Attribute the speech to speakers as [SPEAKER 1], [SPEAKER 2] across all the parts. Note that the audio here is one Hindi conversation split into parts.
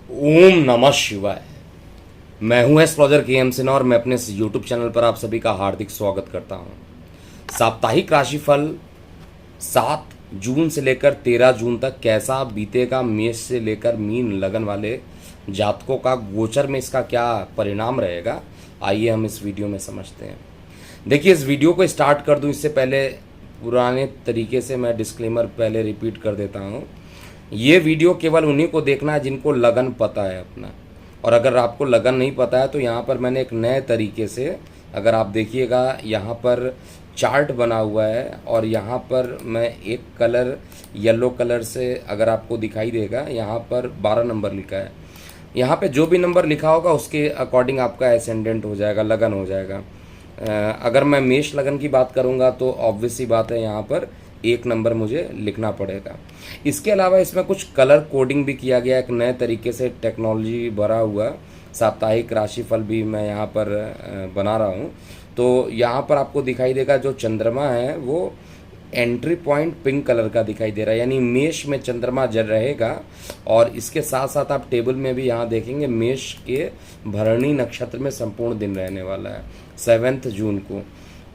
[SPEAKER 1] ओम नमः शिवाय। मैं हूं एस्ट्रोलॉजर के सिन्हा और मैं अपने इस यूट्यूब चैनल पर आप सभी का हार्दिक स्वागत करता हूं। साप्ताहिक राशिफल 7 जून से लेकर 13 जून तक कैसा बीतेगा, मेष से लेकर मीन लगन वाले जातकों का गोचर में इसका क्या परिणाम रहेगा, आइए हम इस वीडियो में समझते हैं। देखिए, इस वीडियो को स्टार्ट कर दूं इससे पहले पुराने तरीके से मैं डिस्क्लेमर पहले रिपीट कर देता हूं। ये वीडियो केवल उन्हीं को देखना है जिनको लगन पता है अपना, और अगर आपको लगन नहीं पता है तो यहाँ पर मैंने एक नए तरीके से, अगर आप देखिएगा यहाँ पर चार्ट बना हुआ है और यहाँ पर मैं एक कलर येलो कलर से, अगर आपको दिखाई देगा, यहाँ पर 12 नंबर लिखा है। यहाँ पे जो भी नंबर लिखा होगा उसके अकॉर्डिंग आपका एसेंडेंट हो जाएगा, लगन हो जाएगा। अगर मैं मेष लगन की बात करूँगा तो ऑब्वियस सी बात है, यहाँ पर 1 नंबर मुझे लिखना पड़ेगा। इसके अलावा इसमें कुछ कलर कोडिंग भी किया गया, एक नए तरीके से टेक्नोलॉजी भरा हुआ साप्ताहिक राशिफल भी मैं यहाँ पर बना रहा हूँ। तो यहाँ पर आपको दिखाई देगा जो चंद्रमा है वो एंट्री पॉइंट पिंक कलर का दिखाई दे रहा है, यानी मेष में चंद्रमा जल रहेगा। और इसके साथ साथ आप टेबल में भी यहाँ देखेंगे मेष के भरणी नक्षत्र में संपूर्ण दिन रहने वाला है 7 जून को।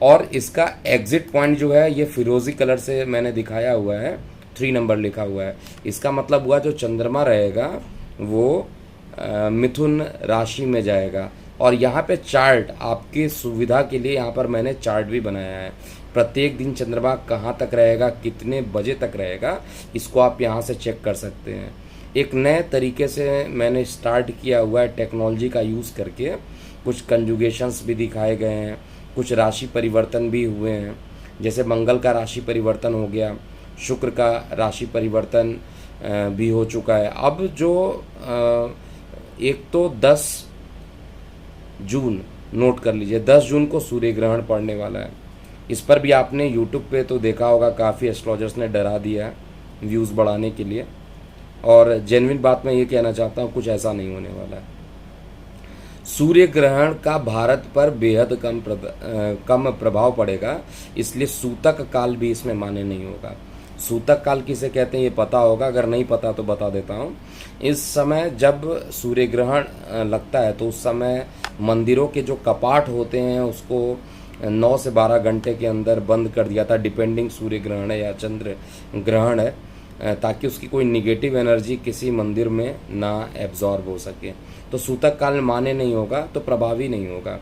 [SPEAKER 1] और इसका एग्जिट पॉइंट जो है ये फिरोजी कलर से मैंने दिखाया हुआ है, 3 नंबर लिखा हुआ है। इसका मतलब हुआ जो चंद्रमा रहेगा वो मिथुन राशि में जाएगा। और यहाँ पे चार्ट आपकी सुविधा के लिए यहाँ पर मैंने चार्ट भी बनाया है, प्रत्येक दिन चंद्रमा कहाँ तक रहेगा, कितने बजे तक रहेगा, इसको आप यहाँ से चेक कर सकते हैं। एक नए तरीके से मैंने स्टार्ट किया हुआ है टेक्नोलॉजी का यूज़ करके, कुछ कंजुगेशंस भी दिखाए गए हैं, कुछ राशि परिवर्तन भी हुए हैं। जैसे मंगल का राशि परिवर्तन हो गया, शुक्र का राशि परिवर्तन भी हो चुका है। अब जो एक तो 10 जून नोट कर लीजिए, 10 जून को सूर्य ग्रहण पड़ने वाला है। इस पर भी आपने यूट्यूब पे तो देखा होगा, काफ़ी एस्ट्रोलॉजर्स ने डरा दिया है व्यूज़ बढ़ाने के लिए, और जेन्युइन बात मैं ये कहना चाहता हूँ, कुछ ऐसा नहीं होने वाला है। सूर्य ग्रहण का भारत पर बेहद कम प्रभाव पड़ेगा, इसलिए सूतक काल भी इसमें मान्य नहीं होगा। सूतक काल किसे कहते हैं ये पता होगा, अगर नहीं पता तो बता देता हूँ। इस समय जब सूर्य ग्रहण लगता है तो उस समय मंदिरों के जो कपाट होते हैं उसको 9 से 12 घंटे के अंदर बंद कर दिया था, डिपेंडिंग सूर्य ग्रहण है या चंद्र ग्रहण है, ताकि उसकी कोई निगेटिव एनर्जी किसी मंदिर में ना एब्जॉर्ब हो सके। तो सूतक काल मान्य नहीं होगा तो प्रभावी नहीं होगा।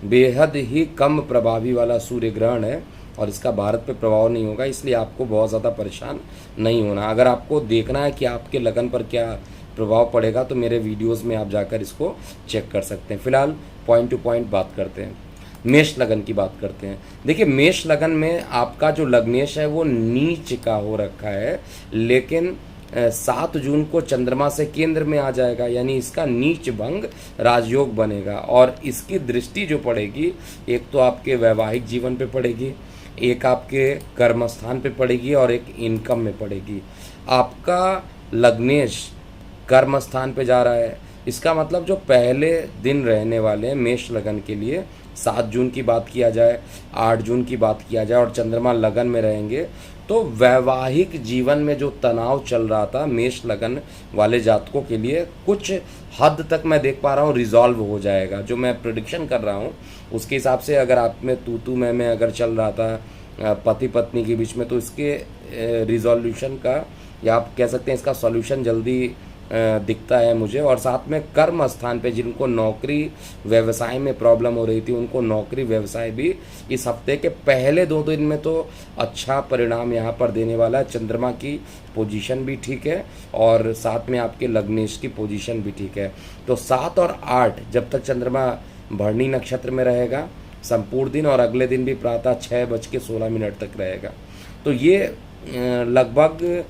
[SPEAKER 1] बेहद ही कम प्रभावी वाला सूर्य ग्रहण है और इसका भारत पे प्रभाव नहीं होगा, इसलिए आपको बहुत ज़्यादा परेशान नहीं होना। अगर आपको देखना है कि आपके लगन पर क्या प्रभाव पड़ेगा तो मेरे वीडियोस में आप जाकर इसको चेक कर सकते हैं। फिलहाल पॉइंट टू पॉइंट बात करते हैं, मेष लगन की बात करते हैं। देखिए, मेष लगन में आपका जो लग्नेश है वो नीच का हो रखा है, लेकिन 7 जून को चंद्रमा से केंद्र में आ जाएगा, यानी इसका नीच भंग राजयोग बनेगा। और इसकी दृष्टि जो पड़ेगी, एक तो आपके वैवाहिक जीवन पे पड़ेगी, एक आपके कर्म स्थान पे पड़ेगी और एक इनकम में पड़ेगी। आपका लग्नेश कर्म स्थान पे जा रहा है, इसका मतलब जो पहले दिन रहने वाले हैं मेष लगन के लिए, 7 जून की बात किया जाए, 8 जून की बात किया जाए, और चंद्रमा लगन में रहेंगे, तो वैवाहिक जीवन में जो तनाव चल रहा था मेष लगन वाले जातकों के लिए कुछ हद तक मैं देख पा रहा हूँ रिजॉल्व हो जाएगा। जो मैं प्रेडिक्शन कर रहा हूँ उसके हिसाब से, अगर आप में तू मैं अगर चल रहा था पति पत्नी के बीच में, तो इसके रिजोल्यूशन का, या आप कह सकते हैं इसका सॉल्यूशन जल्दी दिखता है मुझे। और साथ में कर्म स्थान पे जिनको नौकरी व्यवसाय में प्रॉब्लम हो रही थी, उनको नौकरी व्यवसाय भी इस हफ्ते के पहले 2 दिन में तो अच्छा परिणाम यहाँ पर देने वाला है। चंद्रमा की पोजीशन भी ठीक है और साथ में आपके लग्नेश की पोजीशन भी ठीक है। तो 7 और 8 जब तक चंद्रमा भरणी नक्षत्र में रहेगा संपूर्ण दिन, और अगले दिन भी प्रातः 6:16 तक रहेगा। तो ये लगभग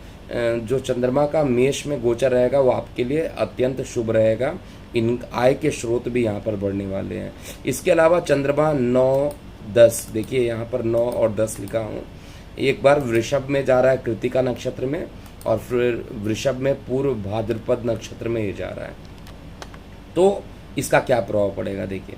[SPEAKER 1] जो चंद्रमा का मेष में गोचर रहेगा वो आपके लिए अत्यंत शुभ रहेगा। इन आय के स्रोत भी यहाँ पर बढ़ने वाले हैं। इसके अलावा चंद्रमा 9-10, देखिए यहाँ पर 9 और 10 लिखा हूँ, एक बार वृषभ में जा रहा है कृतिका नक्षत्र में, और फिर वृषभ में पूर्व भाद्रपद नक्षत्र में ये जा रहा है। तो इसका क्या प्रभाव पड़ेगा, देखिए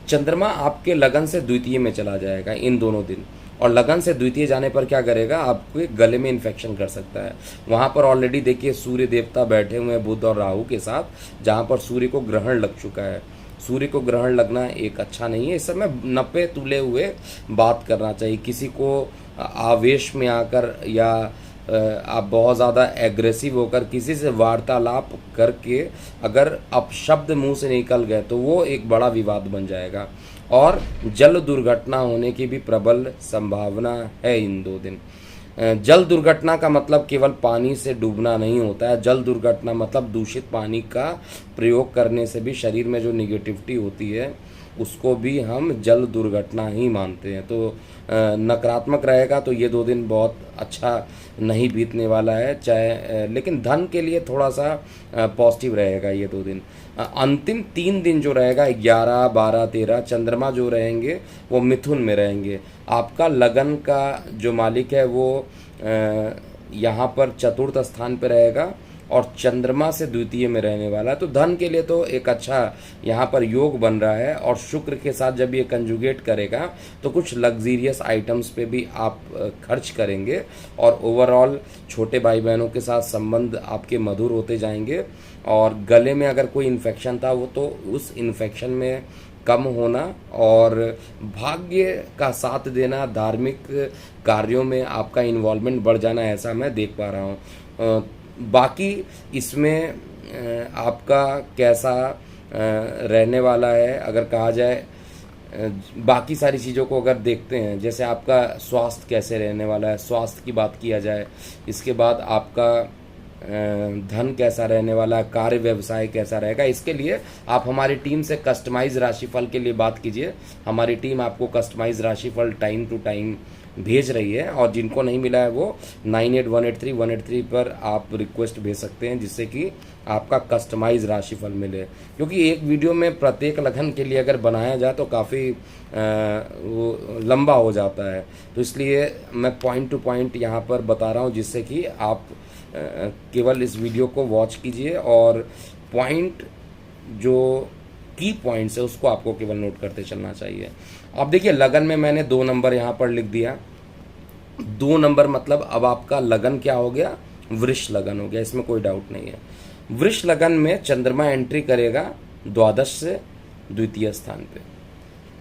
[SPEAKER 1] चंद्रमा आपके लगन से द्वितीय में चला जाएगा इन दोनों दिन, और लगन से द्वितीय जाने पर क्या करेगा, आपके गले में इन्फेक्शन कर सकता है। वहाँ पर ऑलरेडी देखिए सूर्य देवता बैठे हुए हैं बुध और राहु के साथ, जहाँ पर सूर्य को ग्रहण लग चुका है। सूर्य को ग्रहण लगना एक अच्छा नहीं है। इस समय नपे तुले हुए बात करना चाहिए। किसी को आवेश में आकर या आप बहुत ज़्यादा एग्रेसिव होकर किसी से वार्तालाप करके अगर अपशब्द मुंह से निकल गए तो वो एक बड़ा विवाद बन जाएगा। और जल दुर्घटना होने की भी प्रबल संभावना है इन 2 दिन। जल दुर्घटना का मतलब केवल पानी से डूबना नहीं होता है। जल दुर्घटना मतलब दूषित पानी का प्रयोग करने से भी शरीर में जो निगेटिविटी होती है उसको भी हम जल दुर्घटना ही मानते हैं। तो नकारात्मक रहेगा तो ये 2 दिन बहुत अच्छा नहीं बीतने वाला है। चाहे लेकिन धन के लिए थोड़ा सा पॉजिटिव रहेगा ये 2 दिन। अंतिम 3 दिन जो रहेगा 11, 12, 13 चंद्रमा जो रहेंगे वो मिथुन में रहेंगे। आपका लगन का जो मालिक है वो यहाँ पर चतुर्थ स्थान पे रहेगा और चंद्रमा से द्वितीय में रहने वाला है। तो धन के लिए तो एक अच्छा यहाँ पर योग बन रहा है। और शुक्र के साथ जब ये कंजुगेट करेगा तो कुछ लग्जीरियस आइटम्स पे भी आप खर्च करेंगे और ओवरऑल छोटे भाई बहनों के साथ संबंध आपके मधुर होते जाएंगे। और गले में अगर कोई इन्फेक्शन था वो तो उस इन्फेक्शन में कम होना और भाग्य का साथ देना, धार्मिक कार्यों में आपका इन्वॉल्वमेंट बढ़ जाना, ऐसा मैं देख पा रहा हूँ। बाकी इसमें आपका कैसा रहने वाला है अगर कहा जाए, बाकी सारी चीज़ों को अगर देखते हैं, जैसे आपका स्वास्थ्य कैसे रहने वाला है, स्वास्थ्य की बात किया जाए। इसके बाद आपका धन कैसा रहने वाला है, कार्य व्यवसाय कैसा रहेगा। इसके लिए आप हमारी टीम से कस्टमाइज राशिफल के लिए बात कीजिए। हमारी टीम आपको कस्टमाइज राशिफल टाइम टू टाइम भेज रही है और जिनको नहीं मिला है वो 98183183 पर आप रिक्वेस्ट भेज सकते हैं जिससे कि आपका कस्टमाइज राशिफल मिले। क्योंकि एक वीडियो में प्रत्येक लगन के लिए अगर बनाया जाए तो काफ़ी वो लंबा हो जाता है। तो इसलिए मैं पॉइंट टू पॉइंट यहाँ पर बता रहा हूँ जिससे कि आप केवल इस वीडियो को वॉच कीजिए और पॉइंट जो की पॉइंट्स है उसको आपको केवल नोट करते चलना चाहिए। अब देखिए लगन में मैंने 2 नंबर यहाँ पर लिख दिया। 2 नंबर मतलब अब आपका लगन क्या हो गया, वृष लगन हो गया, इसमें कोई डाउट नहीं है। वृष लगन में चंद्रमा एंट्री करेगा द्वादश से द्वितीय स्थान पे।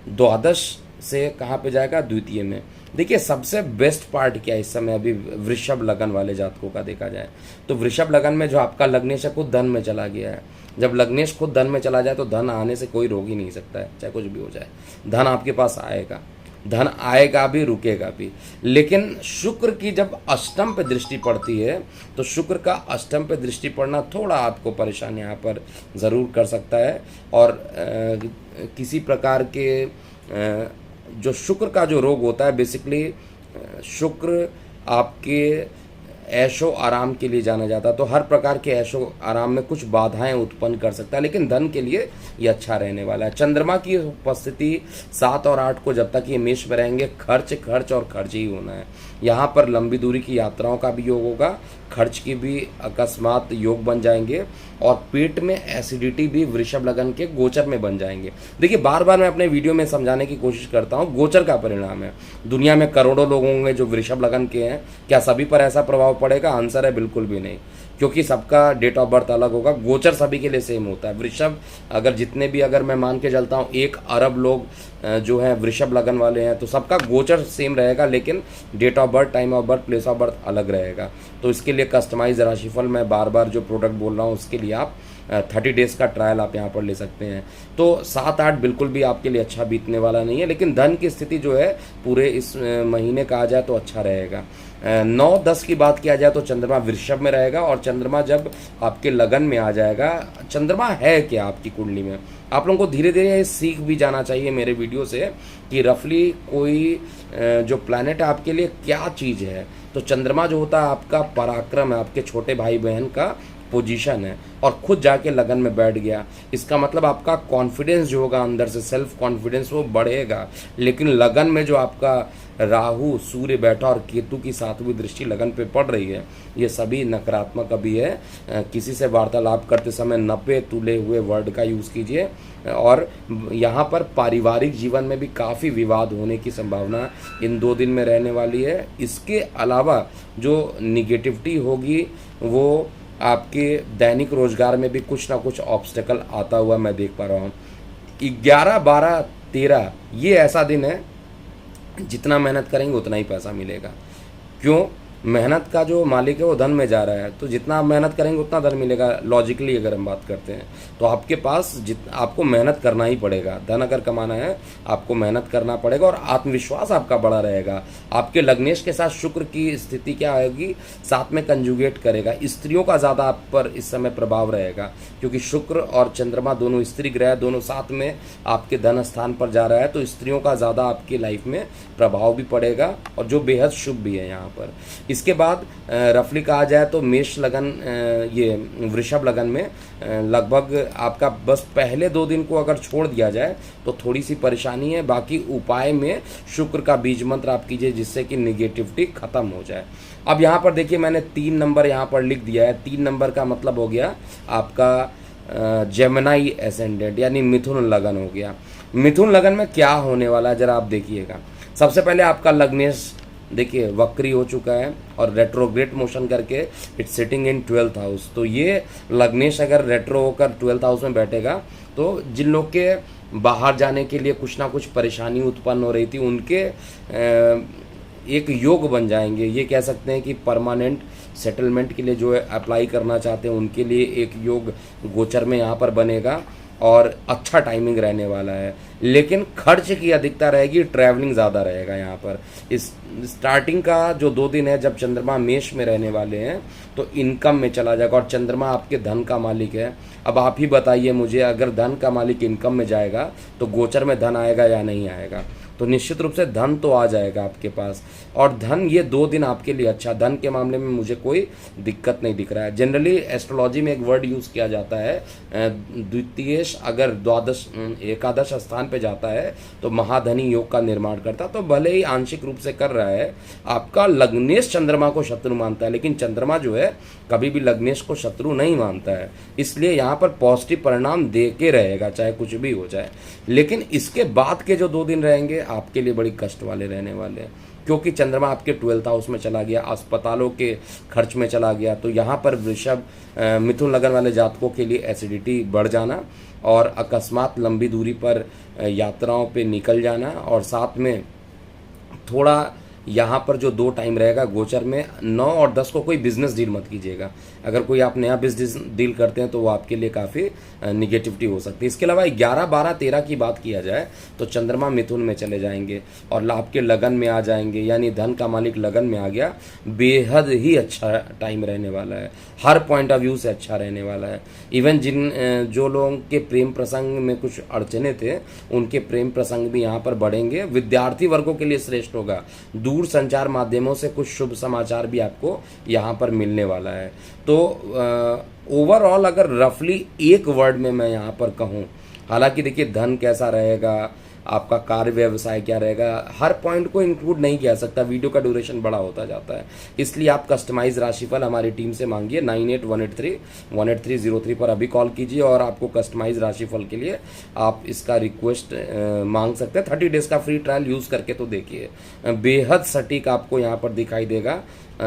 [SPEAKER 1] द्वादश से कहाँ पे जाएगा, द्वितीय में। देखिए सबसे बेस्ट पार्ट क्या है इस समय अभी वृषभ लगन वाले जातकों का देखा जाए तो वृषभ लगन में जो आपका लग्नेश है खुद धन में चला गया है। जब लग्नेश खुद धन में चला जाए तो धन आने से कोई रोक ही नहीं सकता है, चाहे कुछ भी हो जाए। धन आपके पास आएगा, धन आएगा भी, रुकेगा भी। लेकिन शुक्र की जब अष्टम पे दृष्टि पड़ती है तो शुक्र का अष्टम पे दृष्टि पड़ना थोड़ा आपको परेशान यहाँ पर ज़रूर कर सकता है। और किसी प्रकार के जो शुक्र का जो रोग होता है, बेसिकली शुक्र आपके ऐशो आराम के लिए जाना जाता है। तो हर प्रकार के ऐशो आराम में कुछ बाधाएं उत्पन्न कर सकता है, लेकिन धन के लिए ये अच्छा रहने वाला है। चंद्रमा की उपस्थिति 7 और 8 को जब तक ये मेष में रहेंगे खर्च खर्च और खर्च ही होना है। यहाँ पर लंबी दूरी की यात्राओं का भी योग होगा, खर्च की भी अकस्मात योग बन जाएंगे और पेट में एसिडिटी भी वृषभ लगन के गोचर में बन जाएंगे। देखिए बार बार मैं अपने वीडियो में समझाने की कोशिश करता हूँ, गोचर का परिणाम है। दुनिया में करोड़ों लोग होंगे जो वृषभ लगन के हैं, क्या सभी पर ऐसा प्रभाव पड़ेगा? आंसर है बिल्कुल भी नहीं, क्योंकि सबका डेट ऑफ बर्थ अलग होगा। गोचर सभी के लिए सेम होता है। वृषभ अगर जितने भी अगर मैं मान के चलता हूँ 1 अरब लोग जो हैं वृषभ लगन वाले हैं तो सबका गोचर सेम रहेगा, लेकिन date of birth, time of birth, place of birth अलग रहेगा। तो इसके लिए कस्टमाइज राशिफल मैं बार बार जो प्रोडक्ट बोल रहा हूँ उसके लिए आप 30 डेज का ट्रायल आप यहाँ पर ले सकते हैं। तो 7-8 बिल्कुल भी आपके लिए अच्छा बीतने वाला नहीं है, लेकिन धन की स्थिति जो है पूरे इस महीने कहा जाए तो अच्छा रहेगा। 9-10 की बात किया जाए तो चंद्रमा वृषभ में रहेगा और चंद्रमा जब आपके लगन में आ जाएगा, चंद्रमा है क्या आपकी कुंडली में, आप लोगों को धीरे धीरे सीख भी जाना चाहिए मेरे वीडियो से कि रफली कोई जो प्लैनेट है आपके लिए क्या चीज़ है। तो चंद्रमा जो होता है आपका पराक्रम है, आपके छोटे भाई बहन का पोजीशन है और खुद जाके लगन में बैठ गया, इसका मतलब आपका कॉन्फिडेंस जो होगा अंदर से, सेल्फ कॉन्फिडेंस, वो बढ़ेगा। लेकिन लगन में जो आपका राहु सूर्य बैठा और केतु की 7वीं दृष्टि लगन पे पड़ रही है, ये सभी नकारात्मक अभी है। किसी से वार्तालाप करते समय नपे तुले हुए वर्ड का यूज़ कीजिए। और यहाँ पर पारिवारिक जीवन में भी काफ़ी विवाद होने की संभावना इन 2 दिन में रहने वाली है। इसके अलावा जो निगेटिविटी होगी वो आपके दैनिक रोजगार में भी कुछ ना कुछ ऑब्स्टेकल आता हुआ मैं देख पा रहा हूँ। 11, 12, 13 ये ऐसा दिन है, जितना मेहनत करेंगे उतना ही पैसा मिलेगा। क्यों? मेहनत का जो मालिक है वो धन में जा रहा है, तो जितना आप मेहनत करेंगे उतना धन मिलेगा। लॉजिकली अगर हम बात करते हैं तो आपके पास आपको मेहनत करना ही पड़ेगा। धन अगर कमाना है आपको मेहनत करना पड़ेगा और आत्मविश्वास आपका बड़ा रहेगा। आपके लग्नेश के साथ शुक्र की स्थिति क्या आएगी, साथ में कंजुगेट करेगा। स्त्रियों का ज़्यादा आप पर इस समय प्रभाव रहेगा, क्योंकि शुक्र और चंद्रमा दोनों स्त्री ग्रह, दोनों साथ में आपके धन स्थान पर जा रहा है, तो स्त्रियों का ज़्यादा आपकी लाइफ में प्रभाव भी पड़ेगा, और जो बेहद शुभ भी है यहाँ पर। इसके बाद रफली कहा जाए तो मेष लगन, ये वृषभ लगन में लगभग आपका बस पहले 2 दिन को अगर छोड़ दिया जाए तो थोड़ी सी परेशानी है। बाकी उपाय में शुक्र का बीज मंत्र आप कीजिए, जिससे कि निगेटिविटी खत्म हो जाए। अब यहाँ पर देखिए, मैंने 3 नंबर यहाँ पर लिख दिया है। 3 नंबर का मतलब हो गया आपका जेमिनी एसेंडेंट, यानी मिथुन लगन हो गया। मिथुन लगन में क्या होने वाला है जरा आप देखिएगा। सबसे पहले आपका लग्नेश देखिए वक्री हो चुका है और रेट्रोग्रेड मोशन करके it's sitting in 12th house. तो ये लग्नेश अगर रेट्रो होकर 12th हाउस में बैठेगा तो जिन लोग के बाहर जाने के लिए कुछ ना कुछ परेशानी उत्पन्न हो रही थी, उनके एक योग बन जाएंगे। ये कह सकते हैं कि परमानेंट सेटलमेंट के लिए जो अप्लाई करना चाहते हैं उनके लिए एक योग गोचर में यहाँ पर बनेगा और अच्छा टाइमिंग रहने वाला है। लेकिन खर्च की अधिकता रहेगी, ट्रैवलिंग ज़्यादा रहेगा यहाँ पर। इस स्टार्टिंग का जो 2 दिन है जब चंद्रमा मेष में रहने वाले हैं तो इनकम में चला जाएगा, और चंद्रमा आपके धन का मालिक है। अब आप ही बताइए मुझे, अगर धन का मालिक इनकम में जाएगा तो गोचर में धन आएगा या नहीं आएगा? तो निश्चित रूप से धन तो आ जाएगा आपके पास, और धन ये 2 दिन आपके लिए अच्छा। धन के मामले में मुझे कोई दिक्कत नहीं दिख रहा है। जनरली एस्ट्रोलॉजी में एक वर्ड यूज़ किया जाता है, द्वितीयेश अगर एकादश स्थान पे जाता है तो महाधनी योग का निर्माण करता। तो भले ही आंशिक रूप से कर रहा है, आपका लग्नेश चंद्रमा को शत्रु मानता है, लेकिन चंद्रमा जो है कभी भी लग्नेश को शत्रु नहीं मानता है, इसलिए यहाँ पर पॉजिटिव परिणाम दे के रहेगा चाहे कुछ भी हो जाए। लेकिन इसके बाद के जो 2 दिन रहेंगे आपके लिए बड़ी कष्ट वाले रहने वाले हैं, क्योंकि चंद्रमा आपके 12th हाउस में चला गया, अस्पतालों के खर्च में चला गया। तो यहाँ पर वृषभ मिथुन लगन वाले जातकों के लिए एसिडिटी बढ़ जाना और अकस्मात लंबी दूरी पर यात्राओं पे निकल जाना, और साथ में थोड़ा यहाँ पर जो 2 टाइम रहेगा गोचर में 9 और 10 को कोई बिजनेस डील मत कीजिएगा। अगर कोई आप नया बिजनेस डील करते हैं तो वो आपके लिए काफ़ी निगेटिविटी हो सकती है। इसके अलावा 11, 12, 13 की बात किया जाए तो चंद्रमा मिथुन में चले जाएंगे और आपके लगन में आ जाएंगे, यानी धन का मालिक लगन में आ गया। बेहद ही अच्छा टाइम रहने वाला है, हर पॉइंट ऑफ व्यू से अच्छा रहने वाला है। इवन जो लोगों के प्रेम प्रसंग में कुछ अड़चने थे उनके प्रेम प्रसंग भी यहाँ पर बढ़ेंगे। विद्यार्थी वर्गों के लिए श्रेष्ठ होगा। दूर संचार माध्यमों से कुछ शुभ समाचार भी आपको यहाँ पर मिलने वाला है। तो ओवरऑल अगर रफली एक वर्ड में मैं यहाँ पर कहूँ, हालांकि देखिए धन कैसा रहेगा, आपका कार्य व्यवसाय क्या रहेगा, हर पॉइंट को इंक्लूड नहीं किया सकता, वीडियो का ड्यूरेशन बड़ा होता जाता है। इसलिए आप कस्टमाइज राशिफल हमारी टीम से मांगिए। 9818318303 पर अभी कॉल कीजिए और आपको कस्टमाइज राशिफल के लिए आप इसका रिक्वेस्ट मांग सकते हैं। 30 डेज का फ्री ट्रायल यूज़ करके तो देखिए, बेहद सटीक आपको यहाँ पर दिखाई देगा।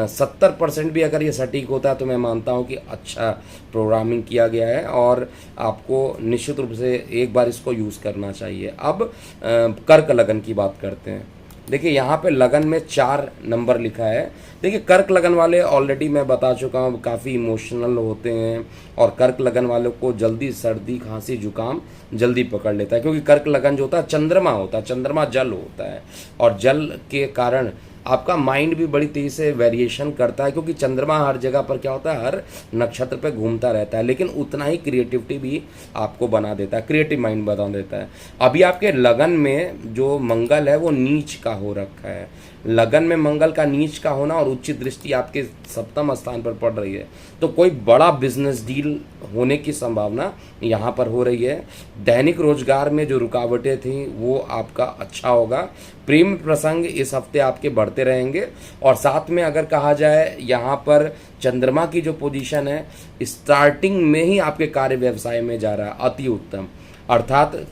[SPEAKER 1] 70% भी अगर ये सटीक होता है तो मैं मानता हूँ कि अच्छा प्रोग्रामिंग किया गया है और आपको निश्चित रूप से एक बार इसको यूज़ करना चाहिए। अब कर्क लगन की बात करते हैं। देखिए यहाँ पे लगन में 4 नंबर लिखा है। देखिए कर्क लगन वाले ऑलरेडी मैं बता चुका हूँ काफ़ी इमोशनल होते हैं, और कर्क लगन वालों को जल्दी सर्दी खांसी जुकाम जल्दी पकड़ लेता है, क्योंकि कर्क लगन जो होता है चंद्रमा होता है, चंद्रमा जल होता है, और जल के कारण आपका माइंड भी बड़ी तेज़ी से वेरिएशन करता है, क्योंकि चंद्रमा हर जगह पर क्या होता है, हर नक्षत्र पे घूमता रहता है, लेकिन उतना ही क्रिएटिविटी भी आपको बना देता है, क्रिएटिव माइंड बना देता है। अभी आपके लगन में जो मंगल है वो नीच का हो रखा है, लगन में मंगल का नीच का होना और उच्च दृष्टि आपके सप्तम स्थान पर पड़ रही है, तो कोई बड़ा बिजनेस डील होने की संभावना यहाँ पर हो रही है। दैनिक रोजगार में जो रुकावटें थी वो आपका अच्छा होगा। प्रेम प्रसंग इस हफ्ते आपके बढ़ते रहेंगे। और साथ में अगर कहा जाए यहाँ पर चंद्रमा की जो पोजीशन है स्टार्टिंग में ही आपके कार्य व्यवसाय में जा रहा है, अति उत्तम। अर्थात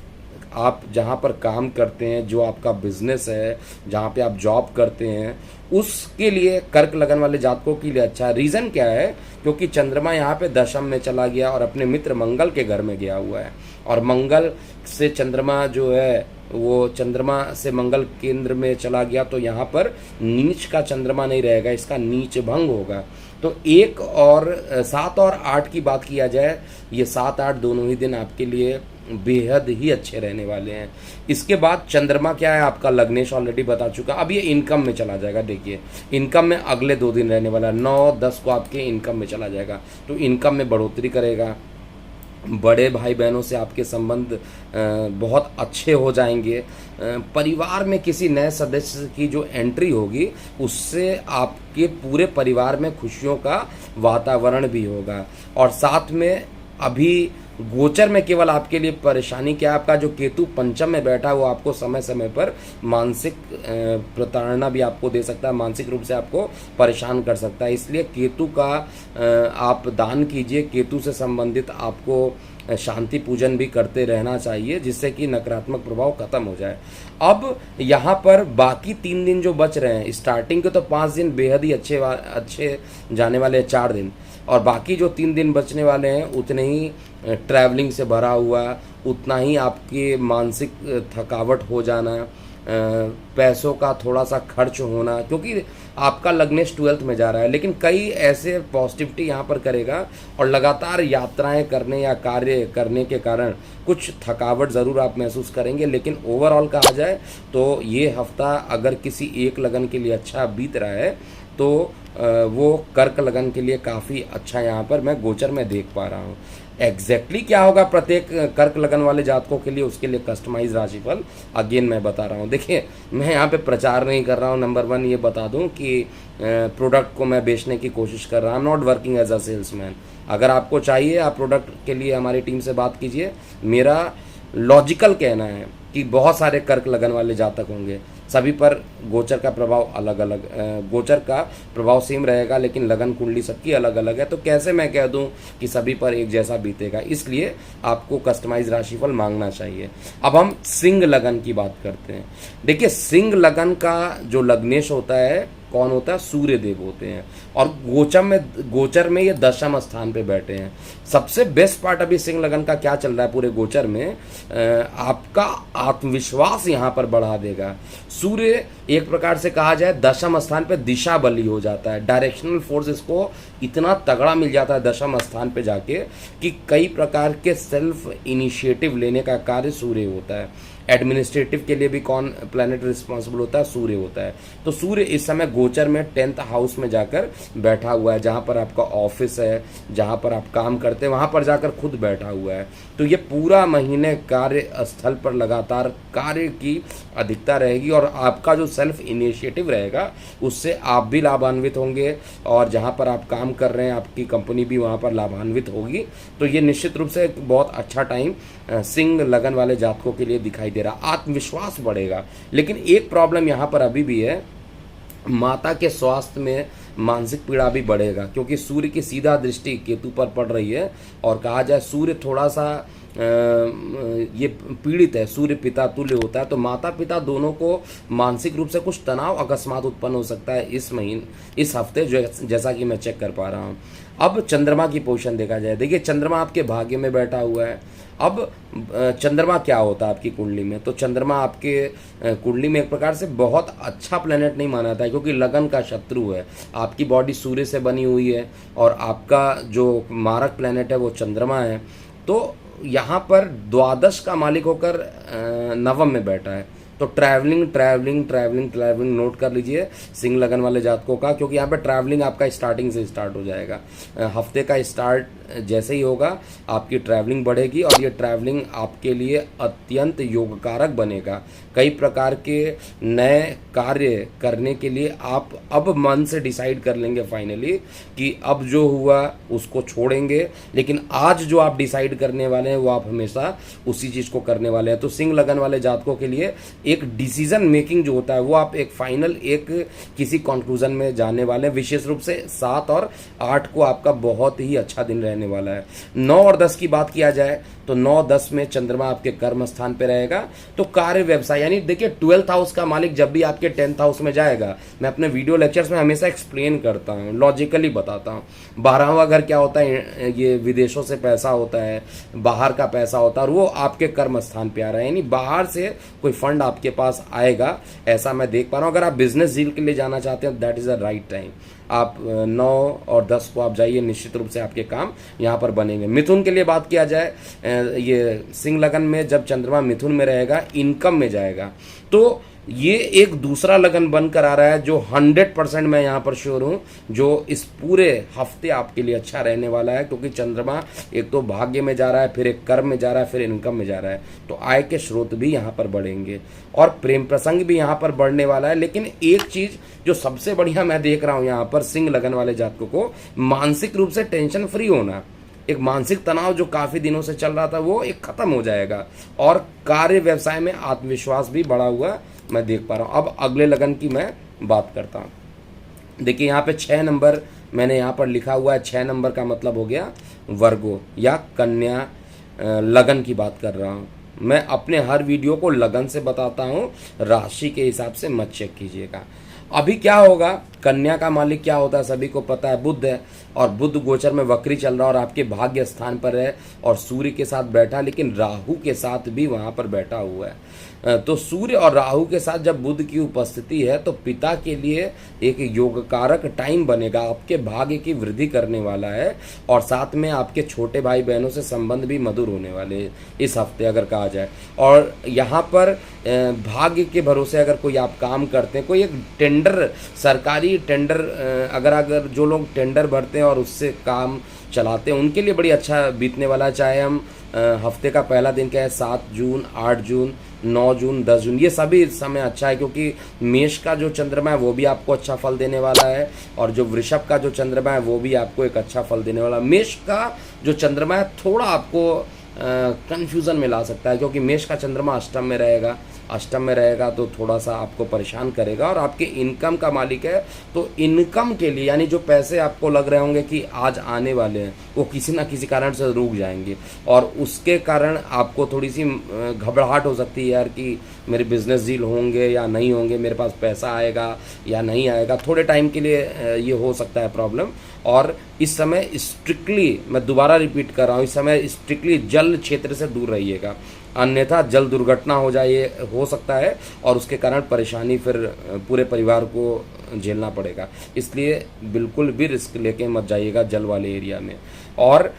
[SPEAKER 1] आप जहाँ पर काम करते हैं, जो आपका बिजनेस है, जहाँ पे आप जॉब करते हैं, उसके लिए कर्क लगन वाले जातकों के लिए अच्छा है। रीज़न क्या है? क्योंकि चंद्रमा यहाँ पे दशम में चला गया और अपने मित्र मंगल के घर में गया हुआ है, और मंगल से चंद्रमा जो है वो चंद्रमा से मंगल केंद्र में चला गया, तो यहाँ पर नीच का चंद्रमा नहीं रहेगा, इसका नीच भंग होगा। तो 1 और 7 और 8 की बात किया जाए, ये 7 8 दोनों ही दिन आपके लिए बेहद ही अच्छे रहने वाले हैं। इसके बाद चंद्रमा क्या है आपका, लग्नेश ऑलरेडी बता चुका। अब ये इनकम में चला जाएगा। देखिए इनकम में अगले 2 दिन रहने वाला है, 9 10 को आपके इनकम में चला जाएगा, तो इनकम में बढ़ोतरी करेगा। बड़े भाई बहनों से आपके संबंध बहुत अच्छे हो जाएंगे। परिवार में किसी नए सदस्य की जो एंट्री होगी उससे आपके पूरे परिवार में खुशियों का वातावरण भी होगा। और साथ में अभी गोचर में केवल आपके लिए परेशानी क्या है, आपका जो केतु पंचम में बैठा है वो आपको समय समय पर मानसिक प्रताड़ना भी आपको दे सकता है, मानसिक रूप से आपको परेशान कर सकता है। इसलिए केतु का आप दान कीजिए। केतु से संबंधित आपको शांति पूजन भी करते रहना चाहिए, जिससे कि नकारात्मक प्रभाव खत्म हो जाए। अब यहाँ पर बाकी 3 दिन जो बच रहे हैं, स्टार्टिंग के तो 5 दिन बेहद ही अच्छे जाने वाले हैं, 4 दिन, और बाकी जो 3 दिन बचने वाले हैं उतने ही ट्रैवलिंग से भरा हुआ, उतना ही आपकी मानसिक थकावट हो जाना, पैसों का थोड़ा सा खर्च होना, क्योंकि आपका लग्नेश 12th में जा रहा है। लेकिन कई ऐसे पॉजिटिविटी यहाँ पर करेगा, और लगातार यात्राएं करने या कार्य करने के कारण कुछ थकावट ज़रूर आप महसूस करेंगे। लेकिन ओवरऑल कहा जाए तो ये हफ्ता अगर किसी एक लगन के लिए अच्छा बीत रहा है तो वो कर्क लगन के लिए काफ़ी अच्छा यहाँ पर मैं गोचर में देख पा रहा हूँ। एग्जैक्टली क्या होगा प्रत्येक कर्क लगन वाले जातकों के लिए, उसके लिए कस्टमाइज राशिफल अगेन मैं बता रहा हूँ। देखिए मैं यहाँ पे प्रचार नहीं कर रहा हूँ। नंबर 1 ये बता दूँ कि प्रोडक्ट को मैं बेचने की कोशिश कर रहा हूँ। I am not working as a salesman. अगर आपको चाहिए आप प्रोडक्ट के लिए हमारी टीम से बात कीजिए। मेरा लॉजिकल कहना है कि बहुत सारे कर्क लगन वाले जातक होंगे, सभी पर गोचर का प्रभाव अलग अलग, गोचर का प्रभाव सेम रहेगा, लेकिन लगन कुंडली सबकी अलग अलग है। तो कैसे मैं कह दूं कि सभी पर एक जैसा बीतेगा? इसलिए आपको कस्टमाइज राशिफल मांगना चाहिए। अब हम सिंह लगन की बात करते हैं। देखिए सिंह लगन का जो लग्नेश होता है कौन होता है? सूर्य देव होते हैं, और गोचर में ये दशम स्थान पे बैठे हैं। सबसे बेस्ट पार्ट अभी सिंह लगन का क्या चल रहा है पूरे गोचर में, आपका आत्मविश्वास यहाँ पर बढ़ा देगा। सूर्य एक प्रकार से कहा जाए दशम स्थान पे दिशा बली हो जाता है, डायरेक्शनल फोर्स इसको इतना तगड़ा मिल जाता है दशम स्थान पे जाके कि कई प्रकार के सेल्फ इनिशिएटिव लेने का कार्य सूर्य होता है। एडमिनिस्ट्रेटिव के लिए भी कौन प्लैनेट रिस्पॉन्सिबल होता है? सूर्य होता है। तो सूर्य इस समय गोचर में 10th हाउस में जाकर बैठा हुआ है, जहाँ पर आपका ऑफिस है, जहाँ पर आप काम करते हैं वहाँ पर जाकर खुद बैठा हुआ है। तो ये पूरा महीने कार्य स्थल पर लगातार कार्य की अधिकता रहेगी, और आपका जो सेल्फ इनिशिएटिव रहेगा उससे आप भी लाभान्वित होंगे, और जहाँ पर आप काम कर रहे हैं आपकी कंपनी भी वहाँ पर लाभान्वित होगी। तो ये निश्चित रूप से एक बहुत अच्छा टाइम सिंह लगन वाले जातकों के लिए दिखाई दे रहा। आत्मविश्वास बढ़ेगा। लेकिन एक प्रॉब्लम यहाँ पर अभी भी है, माता के स्वास्थ्य में मानसिक पीड़ा भी बढ़ेगा, क्योंकि सूर्य की सीधा दृष्टि केतु पर पड़ रही है, और कहा जाए सूर्य थोड़ा सा ये पीड़ित है, सूर्य पिता तुल्य होता है। तो माता पिता दोनों को मानसिक रूप से कुछ तनाव अकस्मात उत्पन्न हो सकता है इस हफ्ते, जैसा कि मैं चेक कर पा रहा हूँ। अब चंद्रमा की पोजीशन देखा जाए। देखिए चंद्रमा आपके भाग्य में बैठा हुआ है। अब चंद्रमा क्या होता है आपकी कुंडली में? तो चंद्रमा आपके कुंडली में एक प्रकार से बहुत अच्छा प्लेनेट नहीं माना जाता है, क्योंकि लगन का शत्रु है। आपकी बॉडी सूर्य से बनी हुई है, और आपका जो मारक प्लेनेट है वो चंद्रमा है। तो यहाँ पर द्वादश का मालिक होकर नवम में बैठा है। तो ट्रैवलिंग नोट कर लीजिए सिंह लगन वाले जातकों का, क्योंकि यहाँ पे ट्रैवलिंग आपका स्टार्टिंग से स्टार्ट हो जाएगा। हफ्ते का स्टार्ट जैसे ही होगा आपकी ट्रैवलिंग बढ़ेगी और ये ट्रैवलिंग आपके लिए अत्यंत योगकारक बनेगा। कई प्रकार के नए कार्य करने के लिए आप अब मन से डिसाइड कर लेंगे फाइनली कि अब जो हुआ उसको छोड़ेंगे, लेकिन आज जो आप डिसाइड करने वाले हैं वो आप हमेशा उसी चीज़ को करने वाले हैं। तो सिंह लगन वाले जातकों के लिए एक डिसीजन मेकिंग जो होता है वो आप एक फाइनल एक किसी कंक्लूजन में जाने वाले हैं। विशेष रूप से 7 और 8 को आपका बहुत ही अच्छा दिन रहने वाला है। 9 और 10 की बात किया जाए तो 9-10 में चंद्रमा आपके कर्म स्थान पे रहेगा। तो कार्य व्यवसाय यानी देखिए 12th हाउस का मालिक जब भी आपके 10th हाउस में जाएगा, मैं अपने वीडियो लेक्चर्स में हमेशा एक्सप्लेन करता हूँ, लॉजिकली बताता हूँ। 12वां घर क्या होता है, ये विदेशों से पैसा होता है, बाहर का पैसा होता है, और वो आपके कर्म स्थान पे आ रहा है, यानी बाहर से कोई फंड आपके पास आएगा, ऐसा मैं देख पा रहा हूँ। अगर आप बिजनेस डील के लिए जाना चाहते हैं that is the right time. आप 9 और 10 को आप जाइए, निश्चित रूप से आपके काम यहाँ पर बनेंगे। मिथुन के लिए बात किया जाए, ये सिंह लगन में जब चंद्रमा मिथुन में रहेगा इनकम में जाएगा, तो ये एक दूसरा लगन बनकर आ रहा है जो 100% मैं यहाँ पर श्योर हूँ जो इस पूरे हफ्ते आपके लिए अच्छा रहने वाला है, क्योंकि चंद्रमा एक तो भाग्य में जा रहा है, फिर एक कर्म में जा रहा है, फिर इनकम में जा रहा है। तो आय के स्रोत भी यहाँ पर बढ़ेंगे और प्रेम प्रसंग भी यहाँ पर बढ़ने वाला है। लेकिन एक चीज जो सबसे बढ़िया मैं देख रहा हूँ यहाँ पर सिंह लगन वाले जातकों को, मानसिक रूप से टेंशन फ्री होना, एक मानसिक तनाव जो काफी दिनों से चल रहा था वो एक खत्म हो जाएगा, और कार्य व्यवसाय में आत्मविश्वास भी बढ़ा हुआ मैं देख पा रहा हूँ। अब अगले लगन की मैं बात करता हूँ। देखिए यहाँ पे 6 नंबर मैंने यहाँ पर लिखा हुआ है। 6 नंबर का मतलब हो गया वर्गो या कन्या लगन की बात कर रहा हूँ। मैं अपने हर वीडियो को लगन से बताता हूँ, राशि के हिसाब से मत चेक कीजिएगा। अभी क्या होगा, कन्या का मालिक क्या होता है सभी को पता है, बुध है, और बुध गोचर में वक्री चल रहा है और आपके भाग्य स्थान पर है और सूर्य के साथ बैठा, लेकिन राहु के साथ भी वहां पर बैठा हुआ है। तो सूर्य और राहु के साथ जब बुध की उपस्थिति है तो पिता के लिए एक योगकारक टाइम बनेगा, आपके भाग्य की वृद्धि करने वाला है, और साथ में आपके छोटे भाई बहनों से संबंध भी मधुर होने वाले इस हफ्ते अगर कहा जाए। और यहाँ पर भाग्य के भरोसे अगर कोई आप काम करते हैं, कोई एक टेंडर, सरकारी टेंडर, अगर जो लोग टेंडर भरते हैं और उससे काम चलाते हैं उनके लिए बड़ी अच्छा बीतने वाला है। चाहे हम हफ्ते का पहला दिन क्या है, 7 जून, 8 जून, 9 जून, 10 जून, ये सभी समय अच्छा है, क्योंकि मेष का जो चंद्रमा है वो भी आपको अच्छा फल देने वाला है, और जो वृषभ का जो चंद्रमा है वो भी आपको एक अच्छा फल देने वाला है। मेष का जो चंद्रमा है थोड़ा आपको कंफ्यूजन में ला सकता है, क्योंकि मेष का चंद्रमा अष्टम में रहेगा, अष्टम में रहेगा तो थोड़ा सा आपको परेशान करेगा, और आपके इनकम का मालिक है, तो इनकम के लिए यानी जो पैसे आपको लग रहे होंगे कि आज आने वाले हैं वो किसी ना किसी कारण से रुक जाएंगे, और उसके कारण आपको थोड़ी सी घबराहट हो सकती है यार कि मेरे बिजनेस डील होंगे या नहीं होंगे, मेरे पास पैसा आएगा या नहीं आएगा, थोड़े टाइम के लिए ये हो सकता है प्रॉब्लम। और इस समय स्ट्रिक्टली, मैं दोबारा रिपीट कर रहा हूँ, इस समय स्ट्रिक्टली जल क्षेत्र से दूर रहिएगा, अन्यथा जल दुर्घटना हो सकता है और उसके कारण परेशानी फिर पूरे परिवार को झेलना पड़ेगा। इसलिए बिल्कुल भी रिस्क लेके मत जाइएगा जल वाले एरिया में। और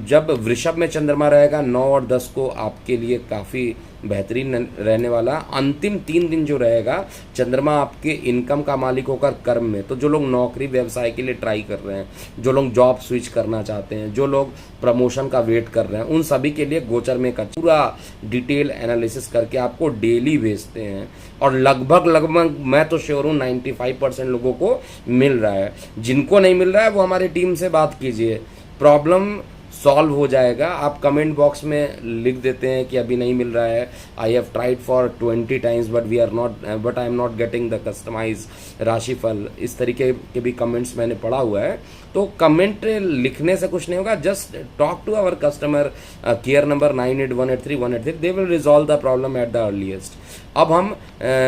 [SPEAKER 1] जब वृषभ में चंद्रमा रहेगा 9 और 10 को आपके लिए काफ़ी बेहतरीन रहने वाला। अंतिम 3 दिन जो रहेगा चंद्रमा आपके इनकम का मालिक होकर कर्म में, तो जो लोग नौकरी व्यवसाय के लिए ट्राई कर रहे हैं, जो लोग जॉब स्विच करना चाहते हैं, जो लोग प्रमोशन का वेट कर रहे हैं, उन सभी के लिए गोचर में का पूरा डिटेल एनालिसिस करके आपको डेली भेजते हैं, और लगभग मैं तो श्योर हूँ 95% लोगों को मिल रहा है। जिनको नहीं मिल रहा है वो हमारी टीम से बात कीजिए, प्रॉब्लम सॉल्व हो जाएगा। आप कमेंट बॉक्स में लिख देते हैं कि अभी नहीं मिल रहा है, I have tried for 20 times but I am not getting the customise राशिफल, इस तरीके के भी कमेंट्स मैंने पढ़ा हुआ है। तो कमेंट लिखने से कुछ नहीं होगा, just talk to our customer care number 98183183, they will resolve the problem at the earliest. अब हम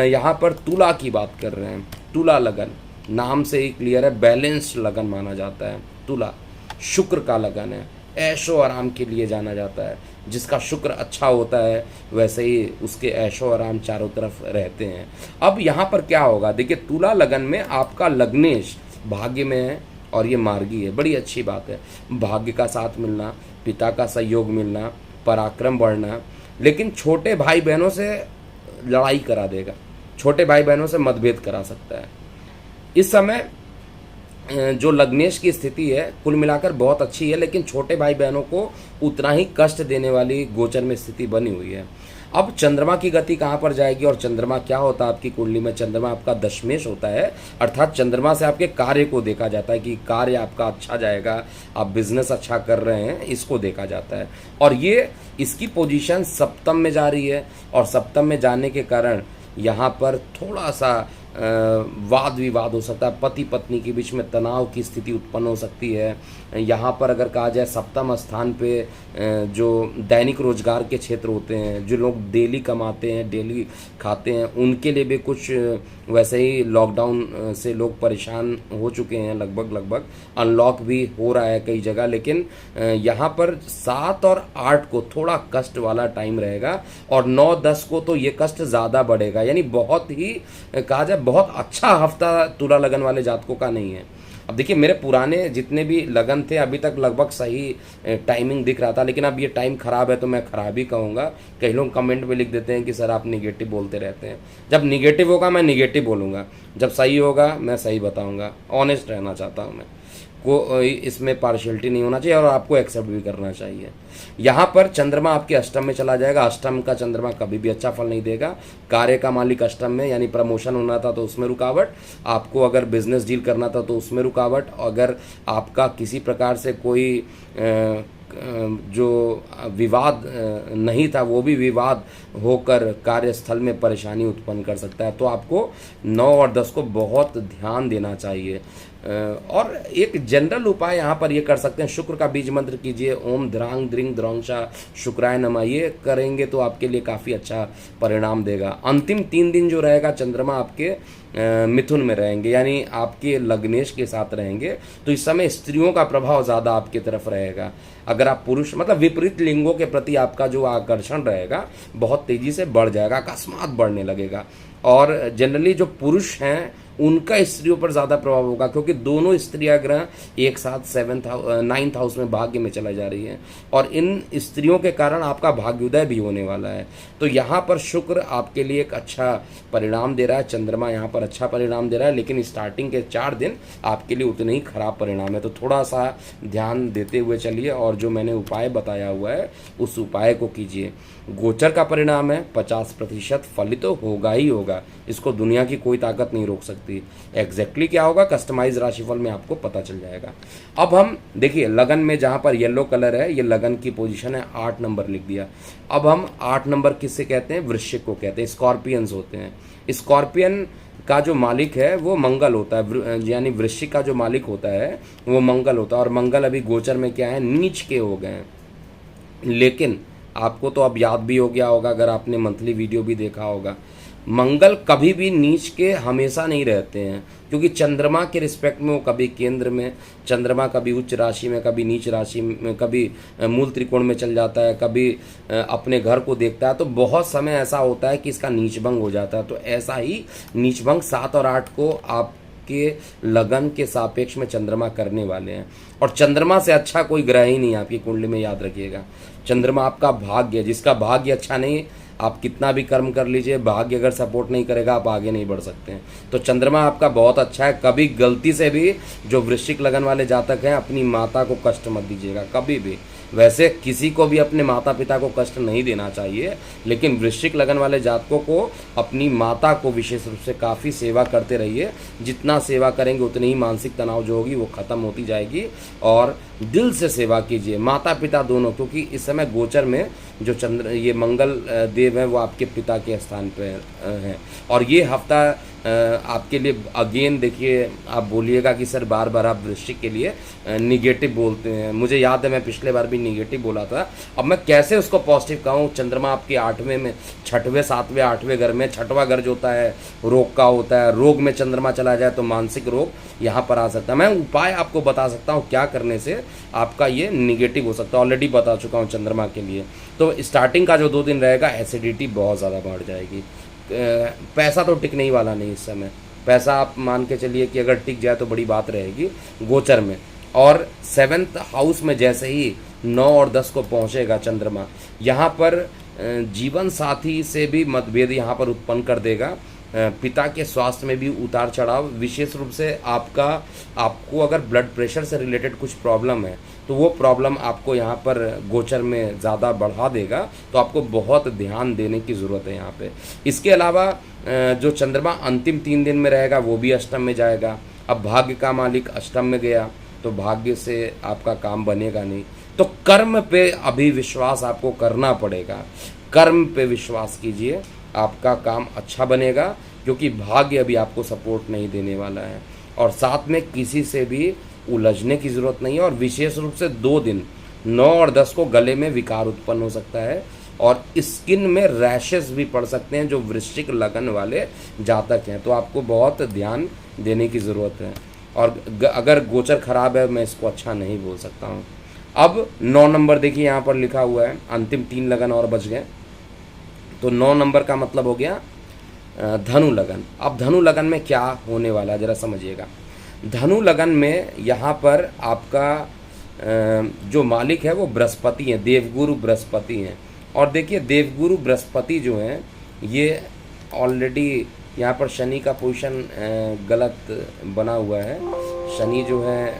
[SPEAKER 1] यहाँ पर तुला की बात कर रहे हैं। तुला लगन नाम से ही क्लियर है, बैलेंस्ड लगन माना जाता है। तुला शुक्र का लगन है, ऐशो आराम के लिए जाना जाता है। जिसका शुक्र अच्छा होता है वैसे ही उसके ऐशो आराम चारों तरफ रहते हैं। अब यहाँ पर क्या होगा, देखिए तुला लगन में आपका लग्नेश भाग्य में है और ये मार्गी है, बड़ी अच्छी बात है। भाग्य का साथ मिलना, पिता का सहयोग मिलना, पराक्रम बढ़ना, लेकिन छोटे भाई बहनों से लड़ाई करा देगा, छोटे भाई बहनों से मतभेद करा सकता है। इस समय जो लग्नेश की स्थिति है कुल मिलाकर बहुत अच्छी है, लेकिन छोटे भाई बहनों को उतना ही कष्ट देने वाली गोचर में स्थिति बनी हुई है। अब चंद्रमा की गति कहाँ पर जाएगी, और चंद्रमा क्या होता है आपकी कुंडली में? चंद्रमा आपका दशमेश होता है, अर्थात चंद्रमा से आपके कार्य को देखा जाता है कि कार्य आपका अच्छा जाएगा, आप बिजनेस अच्छा कर रहे हैं, इसको देखा जाता है। और ये इसकी पोजीशन सप्तम में जा रही है, और सप्तम में जाने के कारण यहाँ पर थोड़ा सा वाद विवाद हो सकता है, पति पत्नी के बीच में तनाव की स्थिति उत्पन्न हो सकती है। यहाँ पर अगर कहा जाए सप्तम स्थान पे जो दैनिक रोजगार के क्षेत्र होते हैं, जो लोग डेली कमाते हैं, डेली खाते हैं, उनके लिए भी कुछ वैसे ही लॉकडाउन से लोग परेशान हो चुके हैं, लगभग अनलॉक भी हो रहा है कई जगह, लेकिन यहाँ पर 7 और 8 को थोड़ा कष्ट वाला टाइम रहेगा, और 9-10 को तो ये कष्ट ज़्यादा बढ़ेगा। यानी बहुत ही कहा जाए बहुत अच्छा हफ्ता तुला लगन वाले जातकों का नहीं है। अब देखिए मेरे पुराने जितने भी लगन थे अभी तक लगभग सही टाइमिंग दिख रहा था, लेकिन अब ये टाइम ख़राब है तो मैं ख़राब ही कहूँगा। कई लोग कमेंट में लिख देते हैं कि सर आप निगेटिव बोलते रहते हैं। जब निगेटिव होगा मैं निगेटिव बोलूँगा, जब सही होगा मैं सही बताऊँगा। ऑनेस्ट रहना चाहता हूँ मैं, को इसमें पार्शियलिटी नहीं होना चाहिए और आपको एक्सेप्ट भी करना चाहिए। यहाँ पर चंद्रमा आपके अष्टम में चला जाएगा। अष्टम का चंद्रमा कभी भी अच्छा फल नहीं देगा। कार्य का मालिक अष्टम में, यानी प्रमोशन होना था तो उसमें रुकावट, आपको अगर बिजनेस डील करना था तो उसमें रुकावट, अगर आपका किसी प्रकार से कोई जो विवाद नहीं था वो भी विवाद होकर कार्यस्थल में परेशानी उत्पन्न कर सकता है। तो आपको 9 और 10 को बहुत ध्यान देना चाहिए। और एक जनरल उपाय यहाँ पर ये कर सकते हैं, शुक्र का बीज मंत्र कीजिए, ओम ध्रांग द्रिंग द्रौंशा शुक्राय नमः। ये करेंगे तो आपके लिए काफ़ी अच्छा परिणाम देगा। अंतिम 3 दिन जो रहेगा चंद्रमा आपके मिथुन में रहेंगे, यानी आपके लग्नेश के साथ रहेंगे, तो इस समय स्त्रियों का प्रभाव ज़्यादा आपकी तरफ रहेगा। अगर आप पुरुष मतलब विपरीत लिंगों के प्रति आपका जो आकर्षण रहेगा बहुत तेज़ी से बढ़ जाएगा, अकस्मात बढ़ने लगेगा। और जनरली जो पुरुष हैं उनका स्त्रियों पर ज़्यादा प्रभाव होगा, क्योंकि दोनों स्त्रियां ग्रह एक साथ 9th हाउस में भाग्य में चला जा रही है, और इन स्त्रियों के कारण आपका भाग्योदय भी होने वाला है। तो यहाँ पर शुक्र आपके लिए एक अच्छा परिणाम दे रहा है, चंद्रमा यहाँ पर अच्छा परिणाम दे रहा है, लेकिन स्टार्टिंग के 4 दिन आपके लिए उतने ही खराब परिणाम है। तो थोड़ा सा ध्यान देते हुए चलिए, और जो मैंने उपाय बताया हुआ है उस उपाय को कीजिए। गोचर का परिणाम है 50% फलित तो होगा ही होगा, इसको दुनिया की कोई ताकत नहीं रोक सकती। एग्जैक्टली क्या होगा कस्टमाइज राशिफल में आपको पता चल जाएगा। अब हम देखिए लगन में जहाँ पर येलो कलर है, ये लगन की पोजीशन है, 8 नंबर लिख दिया। अब हम 8 नंबर किससे कहते हैं? वृश्चिक को कहते हैं, स्कॉर्पियंस होते हैं। स्कॉर्पियन का जो मालिक है वो मंगल होता है, यानी वृश्चिक का जो मालिक होता है वो मंगल होता है, और मंगल अभी गोचर में क्या है, नीच के हो गए हैं। लेकिन आपको तो अब याद भी हो गया होगा, अगर आपने मंथली वीडियो भी देखा होगा, मंगल कभी भी नीच के हमेशा नहीं रहते हैं, क्योंकि चंद्रमा के रिस्पेक्ट में वो कभी केंद्र में, चंद्रमा कभी उच्च राशि में, कभी नीच राशि में, कभी मूल त्रिकोण में चल जाता है, कभी अपने घर को देखता है। तो बहुत समय ऐसा होता है कि इसका नीचभंग हो जाता है। तो ऐसा ही नीचभंग 7 और 8 को आप के लगन के सापेक्ष में चंद्रमा करने वाले हैं, और चंद्रमा से अच्छा कोई ग्रह ही नहीं आपकी कुंडली में, याद रखिएगा। चंद्रमा आपका भाग्य है, जिसका भाग्य अच्छा नहीं, आप कितना भी कर्म कर लीजिए, भाग्य अगर सपोर्ट नहीं करेगा आप आगे नहीं बढ़ सकते हैं। तो चंद्रमा आपका बहुत अच्छा है। कभी गलती से भी जो वृश्चिक लगन वाले जातक हैं अपनी माता को कष्ट मत दीजिएगा, कभी भी। वैसे किसी को भी अपने माता पिता को कष्ट नहीं देना चाहिए, लेकिन वृश्चिक लगन वाले जातकों को अपनी माता को विशेष रूप से काफ़ी सेवा करते रहिए। जितना सेवा करेंगे उतनी ही मानसिक तनाव जो होगी वो ख़त्म होती जाएगी, और दिल से सेवा कीजिए, माता पिता दोनों, क्योंकि इस समय गोचर में जो ये मंगल देव हैं वो आपके पिता के स्थान पर हैं। और ये हफ्ता आपके लिए अगेन देखिए, आप बोलिएगा कि सर बार बार आप वृश्चिक के लिए निगेटिव बोलते हैं। मुझे याद है मैं पिछले बार भी निगेटिव बोला था, अब मैं कैसे उसको पॉजिटिव कहूँ। चंद्रमा आपके 8वें में, 6वें 7वें 8वें घर में, 6वां घर जो होता है रोग का होता है, रोग में चंद्रमा चला जाए तो मानसिक रोग यहाँ पर आ सकता है। मैं उपाय आपको बता सकता हूँ क्या करने से आपका ये निगेटिव हो सकता है, ऑलरेडी बता चुका हूँ चंद्रमा के लिए। तो स्टार्टिंग का जो 2 दिन रहेगा एसिडिटी बहुत ज़्यादा बढ़ जाएगी। पैसा तो टिकने ही वाला नहीं इस समय, पैसा आप मान के चलिए कि अगर टिक जाए तो बड़ी बात रहेगी गोचर में। और 7th हाउस में जैसे ही 9 और 10 को पहुंचेगा चंद्रमा, यहाँ पर जीवन साथी से भी मतभेद यहाँ पर उत्पन्न कर देगा। पिता के स्वास्थ्य में भी उतार चढ़ाव, विशेष रूप से आपको अगर ब्लड प्रेशर से रिलेटेड कुछ प्रॉब्लम है तो वो प्रॉब्लम आपको यहाँ पर गोचर में ज़्यादा बढ़ा देगा, तो आपको बहुत ध्यान देने की ज़रूरत है यहाँ पे। इसके अलावा जो चंद्रमा अंतिम 3 दिन में रहेगा वो भी अष्टम में जाएगा। अब भाग्य का मालिक अष्टम में गया तो भाग्य से आपका काम बनेगा नहीं, तो कर्म पे अभी विश्वास आपको करना पड़ेगा। कर्म पे विश्वास कीजिए, आपका काम अच्छा बनेगा, क्योंकि भाग्य अभी आपको सपोर्ट नहीं देने वाला है। और साथ में किसी से भी उलझने की ज़रूरत नहीं है। और विशेष रूप से 2 दिन 9 और 10 को गले में विकार उत्पन्न हो सकता है और स्किन में रैशेस भी पड़ सकते हैं जो वृश्चिक लगन वाले जातक हैं, तो आपको बहुत ध्यान देने की ज़रूरत है। और अगर गोचर खराब है, मैं इसको अच्छा नहीं बोल सकता हूँ। अब 9 नंबर देखिए यहाँ पर लिखा हुआ है, अंतिम 3 लगन और बच गए, तो 9 नंबर का मतलब हो गया धनु लगन। अब धनु लगन में क्या होने वाला है ज़रा समझिएगा। धनु लगन में यहाँ पर आपका जो मालिक है वो बृहस्पति हैं, देवगुरु बृहस्पति हैं। और देखिए देवगुरु बृहस्पति जो हैं ये ऑलरेडी यहाँ पर शनि का पोजीशन गलत बना हुआ है। शनि जो है,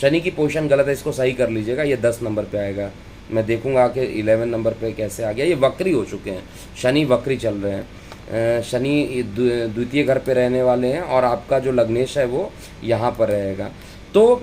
[SPEAKER 1] शनि की पोजीशन गलत है, इसको सही कर लीजिएगा। ये 10 नंबर पे आएगा, मैं देखूंगा कि 11 नंबर पे कैसे आ गया। ये वक्री हो चुके हैं, शनि वक्री चल रहे हैं। शनि द्वितीय घर पे रहने वाले हैं और आपका जो लग्नेश है वो यहाँ पर रहेगा। तो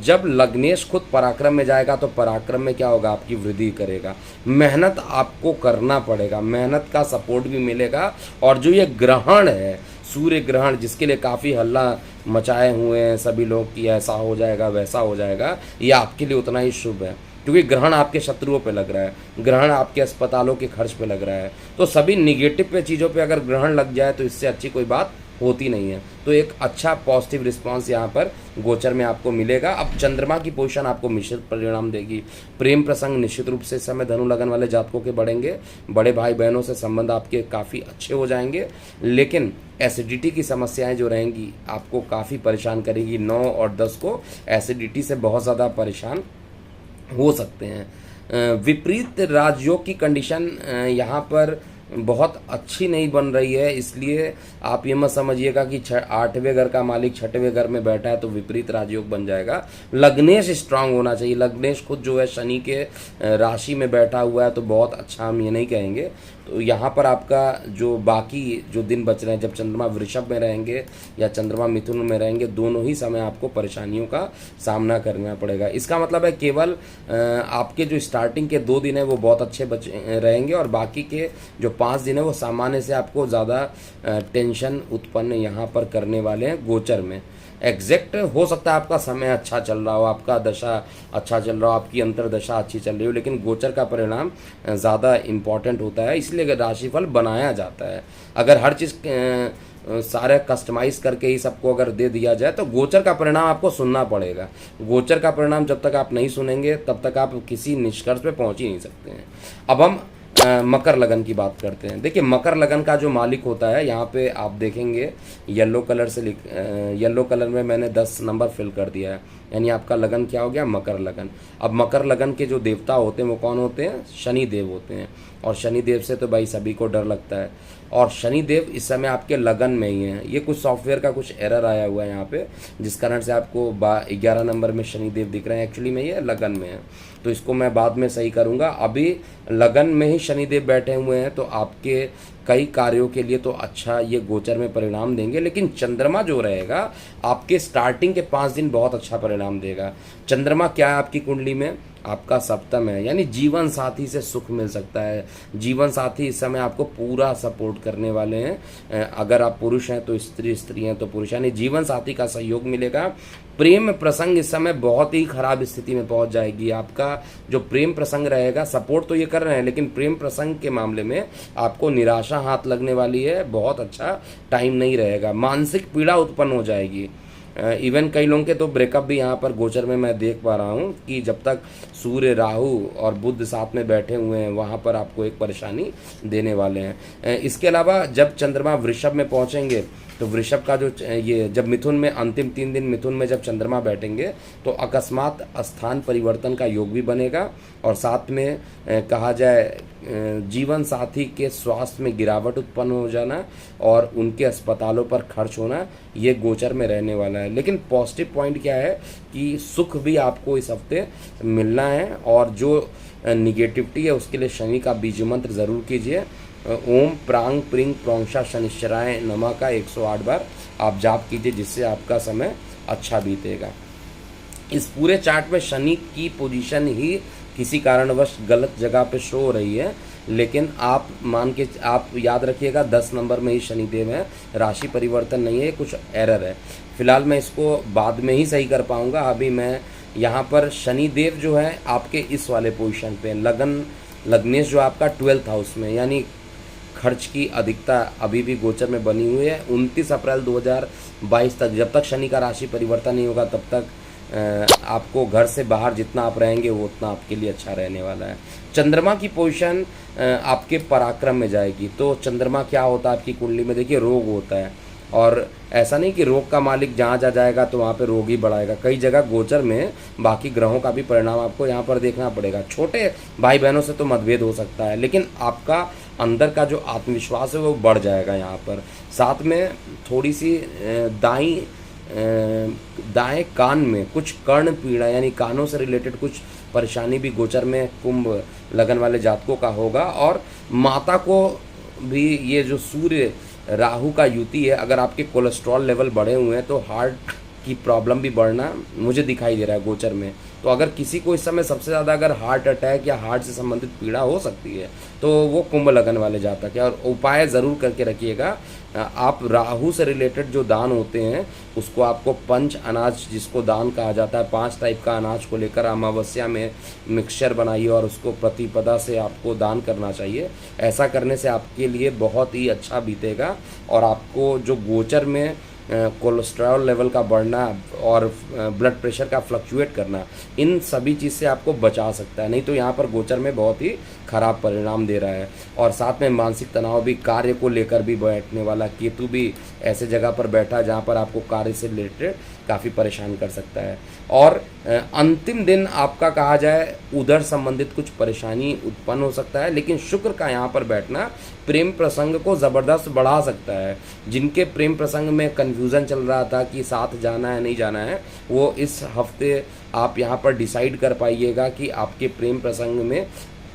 [SPEAKER 1] जब लग्नेश खुद पराक्रम में जाएगा तो पराक्रम में क्या होगा, आपकी वृद्धि करेगा। मेहनत आपको करना पड़ेगा, मेहनत का सपोर्ट भी मिलेगा। और जो ये ग्रहण है, सूर्य ग्रहण, जिसके लिए काफ़ी हल्ला मचाए हुए हैं सभी लोग कि ऐसा हो जाएगा वैसा हो जाएगा, ये आपके लिए उतना ही शुभ है, क्योंकि ग्रहण आपके शत्रुओं पे लग रहा है, ग्रहण आपके अस्पतालों के खर्च पे लग रहा है। तो सभी निगेटिव पे चीज़ों पे अगर ग्रहण लग जाए तो इससे अच्छी कोई बात होती नहीं है। तो एक अच्छा पॉजिटिव रिस्पांस यहाँ पर गोचर में आपको मिलेगा। अब चंद्रमा की पोजीशन आपको मिश्रित परिणाम देगी। प्रेम प्रसंग निश्चित रूप से इस समय धनु लगन वाले जातकों के बढ़ेंगे, बड़े भाई बहनों से संबंध आपके काफ़ी अच्छे हो जाएंगे, लेकिन एसिडिटी की समस्याएं जो रहेंगी आपको काफ़ी परेशान करेगी। 9 और 10 को एसिडिटी से बहुत ज़्यादा परेशान हो सकते हैं। विपरीत राजयोग की कंडीशन यहाँ पर बहुत अच्छी नहीं बन रही है, इसलिए आप ये मत समझिएगा कि 8वें घर का मालिक 6वें घर में बैठा है तो विपरीत राजयोग बन जाएगा। लग्नेश स्ट्रांग होना चाहिए। लग्नेश खुद जो है शनि के राशि में बैठा हुआ है, तो बहुत अच्छा हम ये नहीं कहेंगे। तो यहाँ पर आपका जो बाकी जो दिन बच रहे हैं, जब चंद्रमा वृषभ में रहेंगे या चंद्रमा मिथुन में रहेंगे, दोनों ही समय आपको परेशानियों का सामना करना पड़ेगा। इसका मतलब है केवल आपके जो स्टार्टिंग के 2 दिन है वो बहुत अच्छे रहेंगे और बाकी के जो 5 दिन है वो सामान्य से आपको ज़्यादा टेंशन उत्पन्न यहाँ पर करने वाले हैं गोचर में। एग्जैक्ट हो सकता है आपका समय अच्छा चल रहा हो, आपका दशा अच्छा चल रहा हो, आपकी अंतरदशा अच्छी चल रही हो, लेकिन गोचर का परिणाम ज़्यादा इम्पॉर्टेंट होता है, इसलिए राशिफल बनाया जाता है। अगर हर चीज़ सारे कस्टमाइज करके ही सबको अगर दे दिया जाए तो गोचर का परिणाम आपको सुनना पड़ेगा। गोचर का परिणाम जब तक आप नहीं सुनेंगे तब तक आप किसी निष्कर्ष पे पहुंच ही नहीं सकते हैं। अब हम मकर लगन की बात करते हैं। देखिए मकर लगन का जो मालिक होता है, यहाँ पे आप देखेंगे येलो कलर से येलो कलर में मैंने 10 नंबर फिल कर दिया है, यानी आपका लगन क्या हो गया, मकर लगन। अब मकर लगन के जो देवता होते हैं वो कौन होते हैं, शनि देव होते हैं। और शनि देव से तो भाई सभी को डर लगता है, और शनि देव इस समय आपके लगन में ही हैं। ये कुछ सॉफ्टवेयर का कुछ एरर आया हुआ है यहाँ पे, जिस कारण से आपको 11 नंबर में शनि देव दिख रहे हैं, एक्चुअली में ये लगन में है, तो इसको मैं बाद में सही करूँगा। अभी लगन में ही शनि देव बैठे हुए हैं, तो आपके कई कार्यों के लिए तो अच्छा ये गोचर में परिणाम देंगे, लेकिन चंद्रमा जो रहेगा आपके स्टार्टिंग के 5 दिन बहुत अच्छा परिणाम देगा। चंद्रमा क्या है आपकी कुंडली में, आपका सप्तम है, यानी जीवन साथी से सुख मिल सकता है। जीवन साथी इस समय आपको पूरा सपोर्ट करने वाले हैं। अगर आप पुरुष हैं तो स्त्री हैं तो पुरुष, यानी जीवन साथी का सहयोग मिलेगा। प्रेम प्रसंग इस समय बहुत ही खराब स्थिति में पहुंच जाएगी। आपका जो प्रेम प्रसंग रहेगा, सपोर्ट तो ये कर रहे हैं, लेकिन प्रेम प्रसंग के मामले में आपको निराशा हाथ लगने वाली है। बहुत अच्छा टाइम नहीं रहेगा, मानसिक पीड़ा उत्पन्न हो जाएगी। इवन कई लोगों के तो ब्रेकअप भी यहाँ पर गोचर में मैं देख पा रहा हूँ कि जब तक सूर्य राहु और बुध साथ में बैठे हुए हैं वहाँ पर आपको एक परेशानी देने वाले हैं। इसके अलावा जब चंद्रमा वृषभ में पहुँचेंगे तो वृषभ का जो ये जब मिथुन में अंतिम 3 दिन मिथुन में जब चंद्रमा बैठेंगे तो अकस्मात स्थान परिवर्तन का योग भी बनेगा। और साथ में कहा जाए जीवन साथी के स्वास्थ्य में गिरावट उत्पन्न हो जाना और उनके अस्पतालों पर खर्च होना, ये गोचर में रहने वाला है। लेकिन पॉजिटिव पॉइंट क्या है कि सुख भी आपको इस हफ्ते मिलना है, और जो निगेटिविटी है उसके लिए शनि का बीज मंत्र ज़रूर कीजिए। ओम प्रांग प्रिंग प्रोंशा शनिश्चराय नमः का 108 बार आप जाप कीजिए, जिससे आपका समय अच्छा बीतेगा। इस पूरे चार्ट में शनि की पोजीशन ही किसी कारणवश गलत जगह पे शो हो रही है, लेकिन आप याद रखिएगा 10 नंबर में ही शनिदेव है, राशि परिवर्तन नहीं है, कुछ एरर है। फिलहाल मैं इसको बाद में ही सही कर पाऊंगा। अभी मैं यहाँ पर शनिदेव जो है आपके इस वाले पोजीशन पे लग्नेश जो आपका 12th हाउस में, यानी खर्च की अधिकता अभी भी गोचर में बनी हुई है। 29 अप्रैल 2022 तक, जब तक शनि का राशि परिवर्तन नहीं होगा तब तक आपको घर से बाहर जितना आप रहेंगे वो उतना आपके लिए अच्छा रहने वाला है। चंद्रमा की पोजीशन आपके पराक्रम में जाएगी। तो चंद्रमा क्या होता है आपकी कुंडली में, देखिए रोग होता है, और ऐसा नहीं कि रोग का मालिक जहाँ जा जाएगा तो वहाँ पे रोग ही बढ़ाएगा। कई जगह गोचर में बाकी ग्रहों का भी परिणाम आपको यहाँ पर देखना पड़ेगा। छोटे भाई बहनों से तो मतभेद हो सकता है, लेकिन आपका अंदर का जो आत्मविश्वास है वो बढ़ जाएगा यहाँ पर। साथ में थोड़ी सी दाएं कान में कुछ कर्ण पीड़ा, यानी कानों से रिलेटेड कुछ परेशानी भी गोचर में कुंभ लगन वाले जातकों का होगा। और माता को भी, ये जो सूर्य राहु का युति है, अगर आपके कोलेस्ट्रॉल लेवल बढ़े हुए हैं तो हार्ट की प्रॉब्लम भी बढ़ना मुझे दिखाई दे रहा है गोचर में। तो अगर किसी को इस समय सबसे ज़्यादा अगर हार्ट अटैक या हार्ट से संबंधित पीड़ा हो सकती है तो वो कुंभ लगन वाले जातक है। और उपाय ज़रूर करके रखिएगा। आप राहु से रिलेटेड जो दान होते हैं उसको आपको पंच अनाज, जिसको दान कहा जाता है, 5 टाइप का अनाज को लेकर अमावस्या में मिक्सचर बनाइए और उसको प्रतिपदा से आपको दान करना चाहिए। ऐसा करने से आपके लिए बहुत ही अच्छा बीतेगा, और आपको जो गोचर में कोलेस्ट्रॉल लेवल का बढ़ना और ब्लड प्रेशर का फ्लक्चुएट करना, इन सभी चीज़ से आपको बचा सकता है। नहीं तो यहाँ पर गोचर में बहुत ही खराब परिणाम दे रहा है। और साथ में मानसिक तनाव भी, कार्य को लेकर भी बैठने वाला केतु भी ऐसे जगह पर बैठा जहाँ पर आपको कार्य से रिलेटेड काफ़ी परेशान कर सकता है। और अंतिम दिन आपका कहा जाए उधर संबंधित कुछ परेशानी उत्पन्न हो सकता है, लेकिन शुक्र का यहाँ पर बैठना प्रेम प्रसंग को ज़बरदस्त बढ़ा सकता है। जिनके प्रेम प्रसंग में कन्फ्यूज़न चल रहा था कि साथ जाना है नहीं जाना है, वो इस हफ्ते आप यहाँ पर डिसाइड कर पाइएगा कि आपके प्रेम प्रसंग में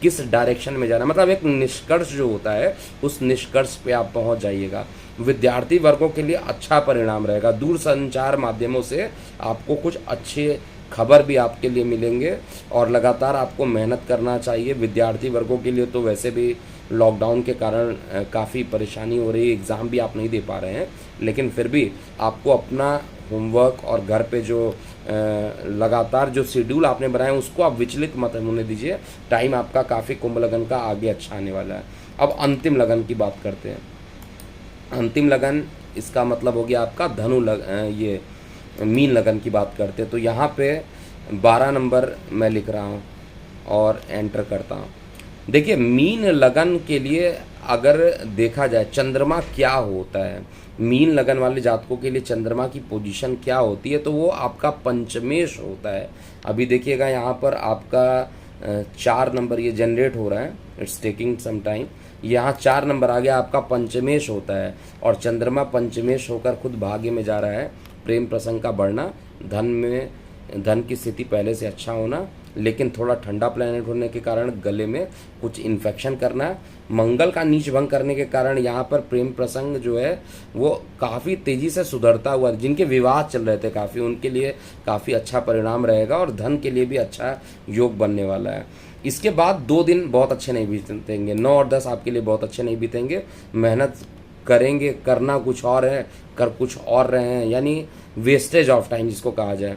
[SPEAKER 1] किस डायरेक्शन में जाना, मतलब एक निष्कर्ष जो होता है उस निष्कर्ष पे आप पहुंच जाइएगा। विद्यार्थी वर्गों के लिए अच्छा परिणाम रहेगा। दूर संचार माध्यमों से आपको कुछ अच्छे खबर भी आपके लिए मिलेंगे, और लगातार आपको मेहनत करना चाहिए। विद्यार्थी वर्गों के लिए तो वैसे भी लॉकडाउन के कारण काफ़ी परेशानी हो रही है, एग्ज़ाम भी आप नहीं दे पा रहे हैं, लेकिन फिर भी आपको अपना होमवर्क और घर पे जो लगातार जो शेड्यूल आपने बनाए उसको आप विचलित मत होने दीजिए। टाइम आपका काफ़ी कुंभ लगन का आगे अच्छा आने वाला है। अब अंतिम लगन की बात करते हैं। अंतिम लगन, इसका मतलब हो गया आपका ये मीन लगन की बात करते हैं। तो यहाँ पे 12 नंबर मैं लिख रहा हूँ और एंटर करता हूँ। देखिए, मीन लगन के लिए अगर देखा जाए चंद्रमा क्या होता है, मीन लगन वाले जातकों के लिए चंद्रमा की पोजीशन क्या होती है, तो वो आपका पंचमेश होता है। अभी देखिएगा यहाँ पर आपका 4 नंबर ये जनरेट हो रहा है, इट्स टेकिंग सम टाइम। यहाँ 4 नंबर आ गया, आपका पंचमेश होता है, और चंद्रमा पंचमेश होकर खुद भाग्य में जा रहा है। प्रेम प्रसंग का बढ़ना, धन की स्थिति पहले से अच्छा होना, लेकिन थोड़ा ठंडा प्लैनेट होने के कारण गले में कुछ इन्फेक्शन करना, मंगल का नीच भंग करने के कारण यहाँ पर प्रेम प्रसंग जो है वो काफ़ी तेज़ी से सुधरता हुआ, जिनके विवाह चल रहे थे काफ़ी, उनके लिए काफ़ी अच्छा परिणाम रहेगा, और धन के लिए भी अच्छा योग बनने वाला है। इसके बाद 2 दिन बहुत अच्छे नहीं बीतेंगे, 9 और 10 आपके लिए बहुत अच्छे नहीं बीतेंगे। मेहनत करेंगे, करना कुछ और है, कर कुछ और रहे हैं, यानी वेस्टेज ऑफ टाइम जिसको कहा जाए।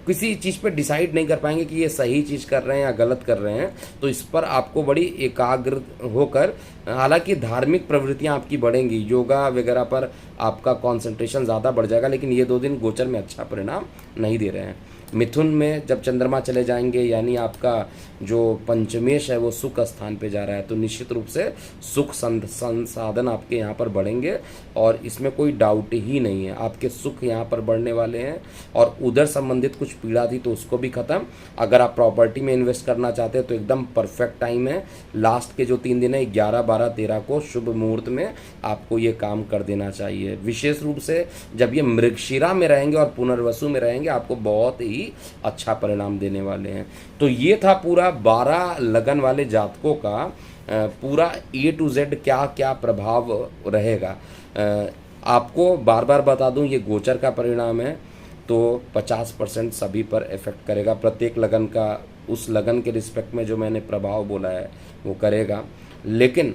[SPEAKER 1] किसी चीज़ पे डिसाइड नहीं कर पाएंगे कि ये सही चीज़ कर रहे हैं या गलत कर रहे हैं, तो इस पर आपको बड़ी एकाग्र होकर, हालांकि धार्मिक प्रवृत्तियां आपकी बढ़ेंगी, योगा वगैरह पर आपका कंसंट्रेशन ज़्यादा बढ़ जाएगा, लेकिन ये 2 दिन गोचर में अच्छा परिणाम नहीं दे रहे हैं। मिथुन में जब चंद्रमा चले जाएंगे यानी आपका जो पंचमेश है वो सुख स्थान पे जा रहा है, तो निश्चित रूप से सुख संसाधन आपके यहाँ पर बढ़ेंगे और इसमें कोई डाउट ही नहीं है। आपके सुख यहाँ पर बढ़ने वाले हैं और उधर संबंधित कुछ पीड़ा थी तो उसको भी खत्म। अगर आप प्रॉपर्टी में इन्वेस्ट करना चाहते हैं तो एकदम परफेक्ट टाइम है। लास्ट के जो 3 दिन है 11, 12, 13 को शुभ मुहूर्त में आपको ये काम कर देना चाहिए। विशेष रूप से जब ये मृगशिरा में रहेंगे और पुनर्वसु में रहेंगे आपको बहुत ही अच्छा परिणाम देने वाले हैं। तो ये था पूरा 12 लगन वाले जातकों का पूरा A to Z क्या क्या प्रभाव रहेगा। आपको बार बार बता दूं ये गोचर का परिणाम है, तो 50% सभी पर इफेक्ट करेगा। प्रत्येक लगन का उस लगन के रिस्पेक्ट में जो मैंने प्रभाव बोला है वो करेगा। लेकिन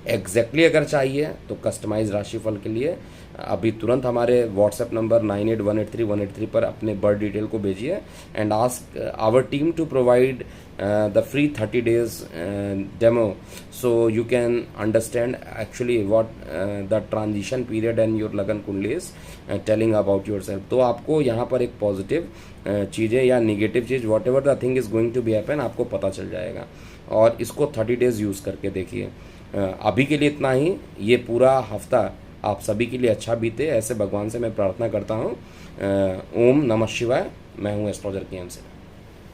[SPEAKER 1] एग्जैक्टली अगर चाहिए तो कस्टमाइज राशिफल के लिए अभी तुरंत हमारे व्हाट्सएप नंबर 98183183 पर अपने बर्थ डिटेल को भेजिए and ask our team to provide the free 30 days demo so you can understand actually what the transition period and your लगन कुंडली is telling about yourself। तो आपको यहाँ पर एक पॉजिटिव चीज़ें या निगेटिव चीज़ whatever the thing is going to be happen आपको पता चल जाएगा और इसको 30 days यूज़ करके देखिए। अभी के लिए इतना ही। ये पूरा हफ्ता आप सभी के लिए अच्छा बीते ऐसे भगवान से मैं प्रार्थना करता हूँ। ओम नमः शिवाय। मैं हूँ एस्ट्रोलॉजर KM से।